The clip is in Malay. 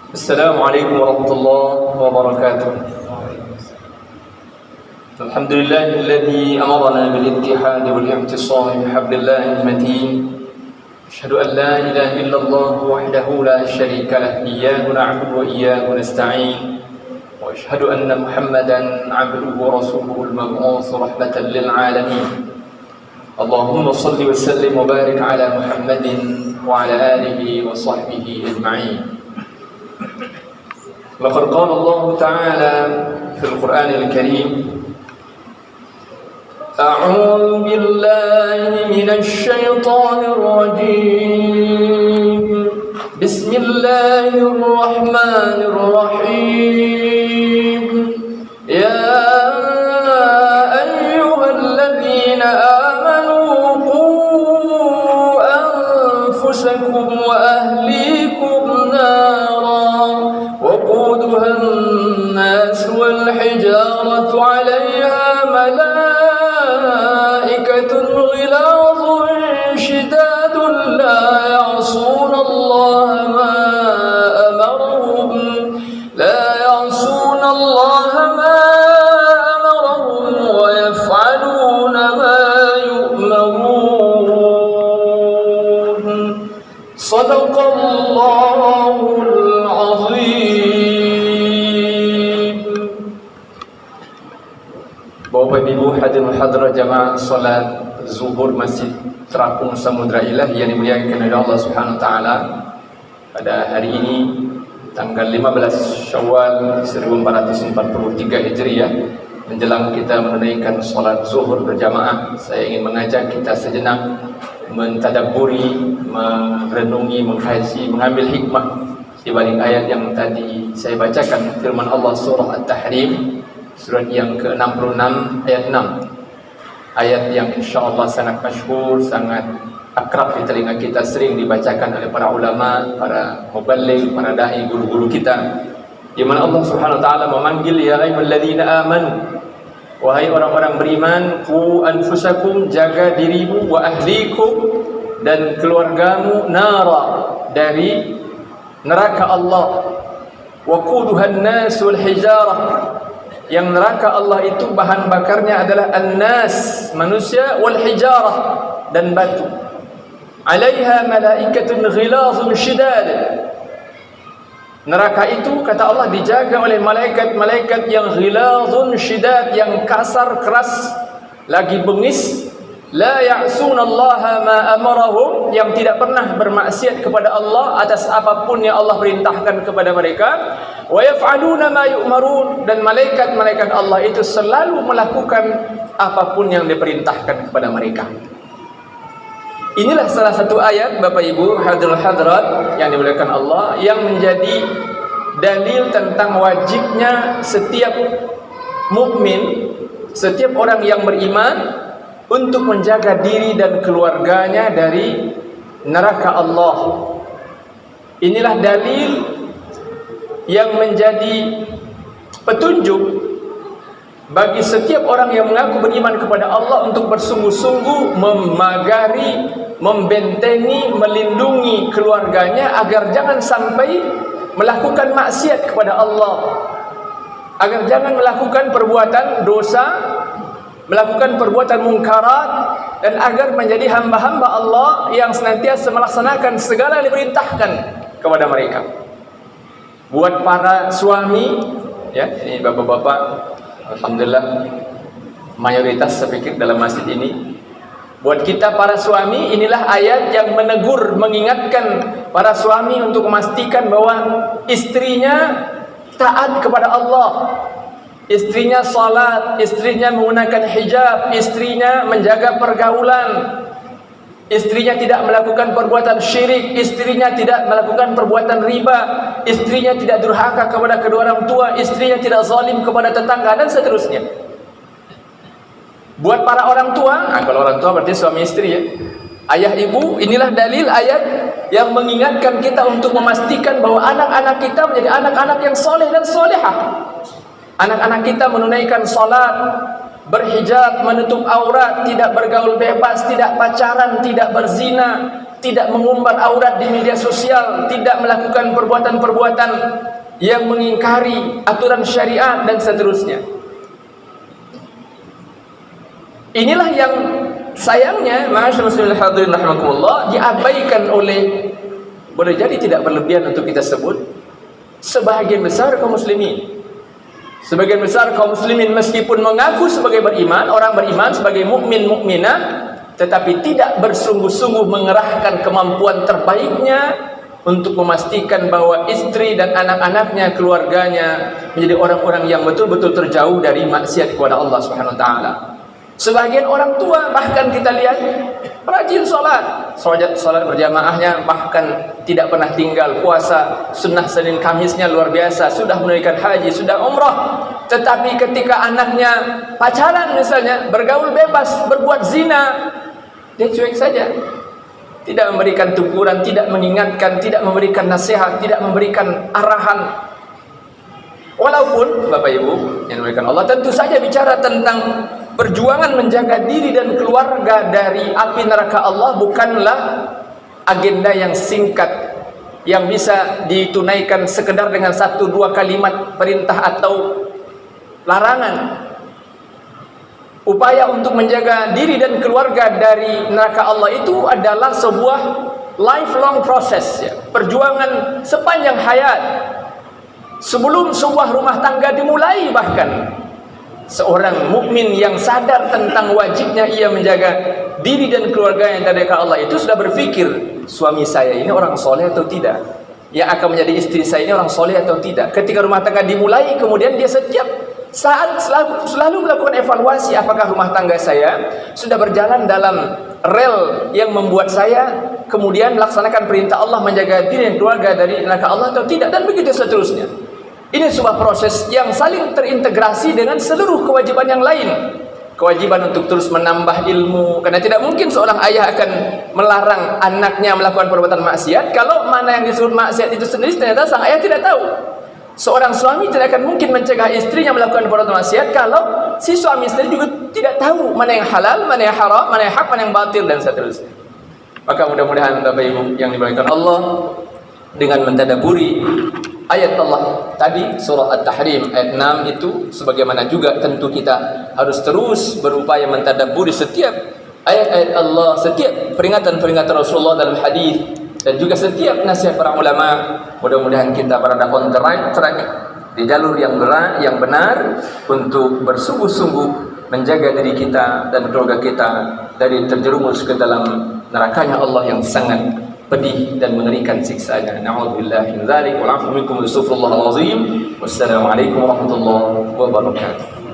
السلام عليكم ورحمة الله وبركاته. الحمد لله الذي أمرنا بالاتحاد والاعتصام بحبل الله المتين. أشهد أن لا إله إلا الله وحده لا شريك له، إياه نعبد وإياه نستعين. وأشهد أن محمدا عبده ورسوله المبعوث رحمة للعالمين. اللهم صل وسلم وبارك على محمد وعلى آله وصحبه أجمعين. لقد قال الله تعالى في القرآن الكريم: أعوذ بالله من الشيطان الرجيم، بسم الله الرحمن الرحيم. يا أيها الذين آمنوا قوا أنفسكم وأهليكم نارا وقودها الناس والحجارة عليها ملائكة غلاظ شداد لا يعصون الله ما أمرهم ويفعلون ما يؤمرون. صدق الله العظيم. Bapak Ibu hadirin hadirat jamaah salat zuhur Masjid Terapung Samudra Ilah yang dimuliakan oleh Allah Subhanahu wa taala, pada hari ini tanggal 15 Syawal 1443 Hijriah, menjelang kita menunaikan salat zuhur berjamaah, saya ingin mengajak kita sejenak mentadabburi, merenungi, mengkaji, mengambil hikmah di balik ayat yang tadi saya bacakan, firman Allah surah At-Tahrim, surat yang ke-66 ayat 6. Ayat yang insyaAllah sangat masyhur, sangat akrab di telinga kita, sering dibacakan oleh para ulama, para muballigh, para da'i, guru-guru kita, di mana Allah Subhanahu wa taala memanggil, ya ayyuhalladzina amanu, wahai orang-orang beriman, qu anfusakum, jaga dirimu, wa ahlikum, dan keluargamu, nara, dari neraka Allah, wa quduhan nas wal hijarah, yang neraka Allah itu bahan bakarnya adalah an-nas, manusia, wal hijarah, dan batu. Alaiha malaikatun ghilazun shidad. Neraka itu, kata Allah, dijaga oleh malaikat-malaikat yang ghilazun shidad, yang kasar, keras, lagi bengis. La ya'suna Allah ma amarahum, yang tidak pernah bermaksiat kepada Allah atas apapun yang Allah perintahkan kepada mereka. Wa yaf'aluna ma yu'marun, dan malaikat-malaikat Allah itu selalu melakukan apapun yang diperintahkan kepada mereka. Inilah salah satu ayat, Bapak Ibu hadirin hadirat yang dimuliakan Allah, yang menjadi dalil tentang wajibnya setiap mukmin, setiap orang yang beriman, untuk menjaga diri dan keluarganya dari neraka Allah. Inilah dalil yang menjadi petunjuk bagi setiap orang yang mengaku beriman kepada Allah untuk bersungguh-sungguh memagari, membentengi, melindungi keluarganya agar jangan sampai melakukan maksiat kepada Allah, agar jangan melakukan perbuatan dosa, melakukan perbuatan mungkarat, dan agar menjadi hamba-hamba Allah yang senantiasa melaksanakan segala yang diperintahkan kepada mereka. Buat para suami, ya, ini bapak-bapak, alhamdulillah mayoritas saya pikir dalam masjid ini. Buat kita para suami, inilah ayat yang menegur, mengingatkan para suami untuk memastikan bahwa istrinya taat kepada Allah, istrinya salat, istrinya menggunakan hijab, istrinya menjaga pergaulan, istrinya tidak melakukan perbuatan syirik, istrinya tidak melakukan perbuatan riba, istrinya tidak durhaka kepada kedua orang tua, istrinya tidak zalim kepada tetangga, dan seterusnya. Buat para orang tua, kalau orang tua berarti suami istri, ya, ayah ibu, inilah dalil ayat yang mengingatkan kita untuk memastikan bahwa anak-anak kita menjadi anak-anak yang soleh dan solehah. Anak-anak kita menunaikan salat, berhijab, menutup aurat, tidak bergaul bebas, tidak pacaran, tidak berzina, tidak mengumbar aurat di media sosial, tidak melakukan perbuatan-perbuatan yang mengingkari aturan syariat dan seterusnya. Inilah yang sayangnya, ma'asyiral muslimin hadirin rahimakumullah, diabaikan oleh, boleh jadi tidak berlebihan untuk kita sebut, sebahagian besar kaum muslimin. Sebagian besar kaum muslimin meskipun mengaku sebagai beriman, orang beriman sebagai mukmin mukminah, tetapi tidak bersungguh-sungguh mengerahkan kemampuan terbaiknya untuk memastikan bahwa istri dan anak-anaknya, keluarganya menjadi orang-orang yang betul-betul terjauh dari maksiat kepada Allah Subhanahu wa taala. Sebagian orang tua bahkan kita lihat rajin salat berjamaahnya, bahkan tidak pernah tinggal puasa sunnah Senin Kamisnya luar biasa, sudah menunaikan haji, sudah umrah, tetapi ketika anaknya pacaran misalnya, bergaul bebas, berbuat zina, dia cuek saja, tidak memberikan teguran, tidak mengingatkan, tidak memberikan nasihat, tidak memberikan arahan. Walaupun Bapak Ibu yang dimuliakan Allah, tentu saja bicara tentang perjuangan menjaga diri dan keluarga dari api neraka Allah bukanlah agenda yang singkat yang bisa ditunaikan sekedar dengan 1-2 kalimat perintah atau larangan. Upaya untuk menjaga diri dan keluarga dari neraka Allah itu adalah sebuah lifelong proses, ya. Perjuangan sepanjang hayat. Sebelum sebuah rumah tangga dimulai, bahkan seorang mukmin yang sadar tentang wajibnya ia menjaga diri dan keluarganya dari neraka Allah itu sudah berpikir, suami saya ini orang soleh atau tidak, yang akan menjadi istri saya ini orang soleh atau tidak. Ketika rumah tangga dimulai, kemudian dia setiap saat selalu melakukan evaluasi, apakah rumah tangga saya sudah berjalan dalam rel yang membuat saya kemudian melaksanakan perintah Allah menjaga diri dan keluarga dari neraka Allah atau tidak, dan begitu seterusnya. Ini sebuah proses yang saling terintegrasi dengan seluruh kewajiban yang lain. Kewajiban untuk terus menambah ilmu, karena tidak mungkin seorang ayah akan melarang anaknya melakukan perbuatan maksiat kalau mana yang disebut maksiat itu sendiri ternyata sang ayah tidak tahu. Seorang suami tidak akan mungkin mencegah istrinya melakukan perbuatan maksiat kalau si suami istri juga tidak tahu mana yang halal, mana yang haram, mana yang hak, mana yang batil, dan seterusnya. Maka mudah-mudahan Bapak Ibu yang dimuliakan Allah, dengan mentadabburi ayat Allah tadi, surah At-Tahrim ayat 6 itu, sebagaimana juga tentu kita harus terus berupaya mentadabburi setiap ayat-ayat Allah, setiap peringatan-peringatan Rasulullah dalam hadis, dan juga setiap nasihat para ulama. Mudah-mudahan kita berada on the right track, di jalur yang benar untuk bersungguh-sungguh menjaga diri kita dan keluarga kita dari terjerumus ke dalam nerakanya Allah yang sangat pedih dan mengerikan siksanya. Na'udzubillahi min dzalik, wa 'afu minkum, astaghfirullahal azim. Wassalamualaikum warahmatullahi wabarakatuh.